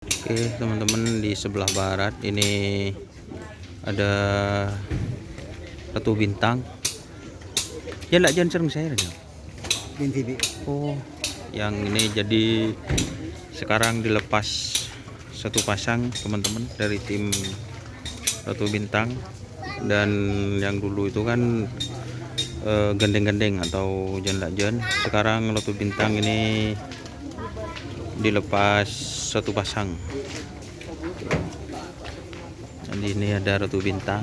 Oke teman-teman, di sebelah barat ini ada Ratu Bintang. Ya enggak, jangan sering saya aja. Oh, yang ini jadi sekarang dilepas satu pasang teman-teman dari tim Ratu Bintang. Dan yang dulu itu kan gandeng-gandeng atau jen-jen. Sekarang Ratu Bintang ini dilepas satu pasang. Dan ini ada Ratu Bintang.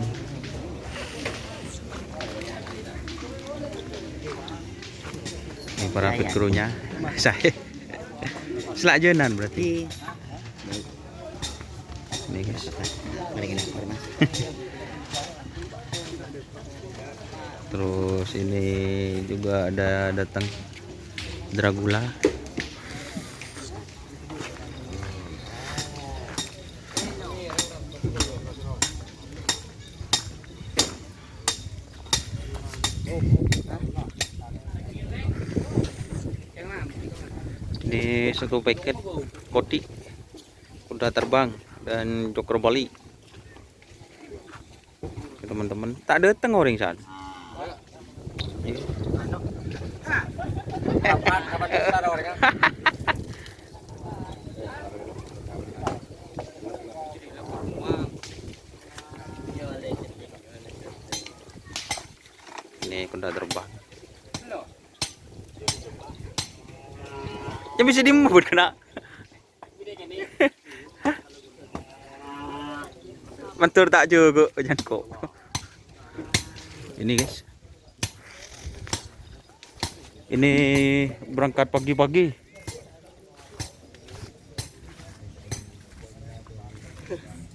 Ini para krunya. Saya selajenan berarti. Ini guys. Terus ini juga ada datang Dragula. Ini satu paket koti kuda terbang dan joker Bali. Teman-teman, tak datang orang saat. Ini kuda terbang. Ya bisa dimubut kena. Mentur tak juga jangan kok. Ini guys. Ini berangkat pagi-pagi.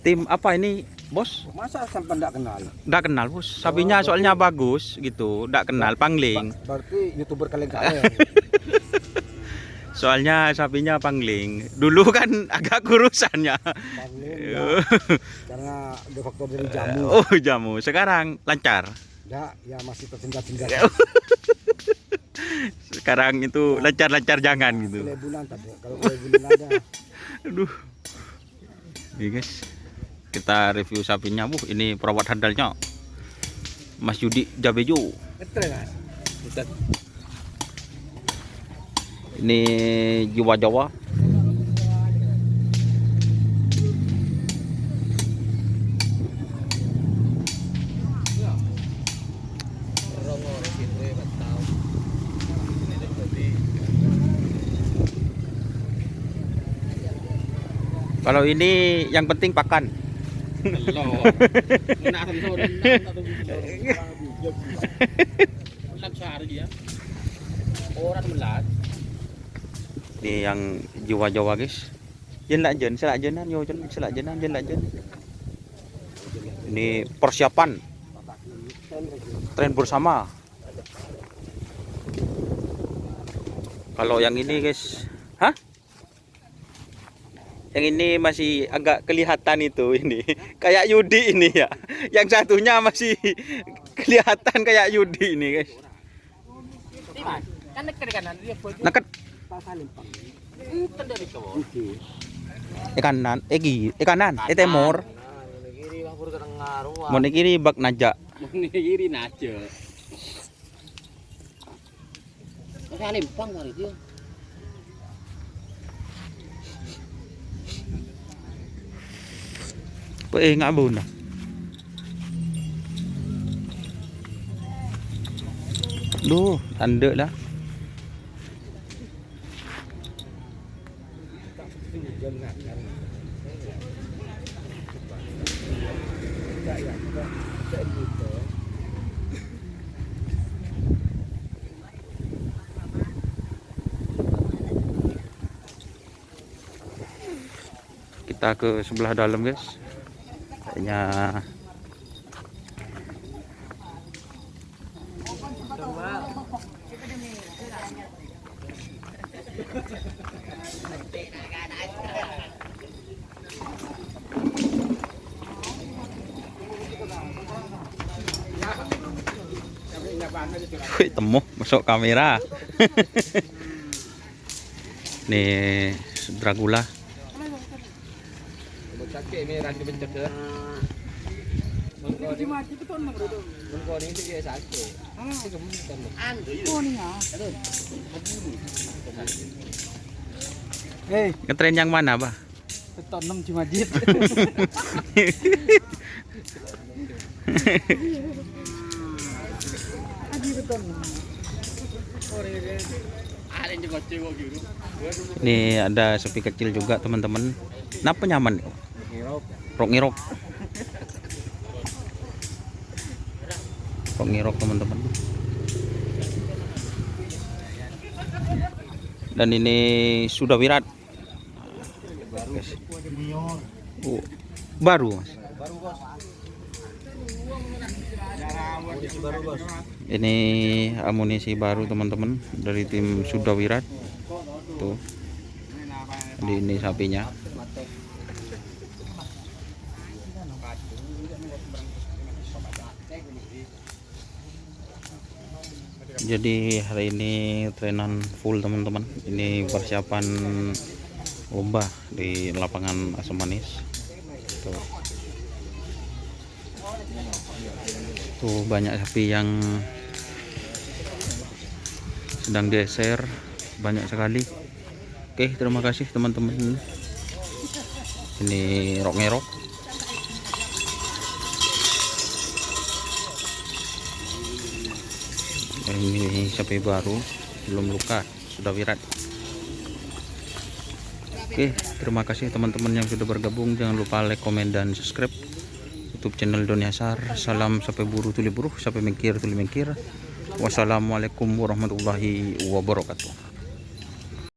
Tim apa ini, Bos? Masa sampai enggak kenal? Enggak kenal, Bos. Sapinya soalnya bagus gitu, enggak kenal, pangling. Berarti YouTuber kaleng-kaleng. Soalnya sapinya pangling. Dulu kan agak kurusannya. Pangling, ya. Karena ada faktor dari jamu. Oh, jamu. Sekarang lancar. Enggak, ya masih tersendat-sendat. Sekarang itu lancar-lancar jangan gitu. Kelebunan tadi. Kalau kelebunan ada. Aduh. Ini guys. Kita review sapinya. Ini perawat handalnya. Mas Yudi Jabejo. Betul, Mas. Betul. Ini jiwa Jawa. Kalau ini yang penting pakan. Ini yang jiwa Jawa guys. Jen lak jen, selak jenan, yo jen selak jenan, jen lak jen. Ini persiapan tren bersama. Kalau yang ini guys, hah? Yang ini masih agak kelihatan itu ini. Kayak Yudi ini ya. Yang satunya masih kelihatan kayak Yudi ini guys. Neket. Ikanan, ikanan, temor. Mau kiri bak naja. Kiri naja. Masih alimpang kali dia. Ngabun dah. Duh, tanda lah. Kita ke sebelah dalam guys. Kayaknya wih, temu masuk kamera. Nih Dragula. Sakit merah dibentuk ke. Mengko mati itu ton bro. mengko ini dia sakit. Itu kebutuhan. Oh nih ya. Hei, Ngetren yang mana, Bah? beton 6 Cimajit. Aji beton. Ada yang cengok gitu. Ini ada sepi kecil juga teman-teman. Napa nyaman? Rok ngirok. Rok ngirok teman-teman. Dan ini sudah wirat. Oh, baru Mas. Ini amunisi baru teman-teman dari tim Sudah Wirat. Tuh. Ini sapinya. Jadi hari ini trenan full teman-teman. Ini persiapan lomba di lapangan Asam Manis. Tuh banyak sapi yang sedang geser, banyak sekali. Oke, terima kasih teman-teman. Ini rok ngerok. Ini sapi baru, belum luka, sudah wirat. Oke, terima kasih teman-teman yang sudah bergabung. Jangan lupa like, komen, dan subscribe YouTube channel Doni Hasar. Salam sampai buru tuli buruh, sampai mengkir tuli mengkir. Wassalamualaikum warahmatullahi wabarakatuh.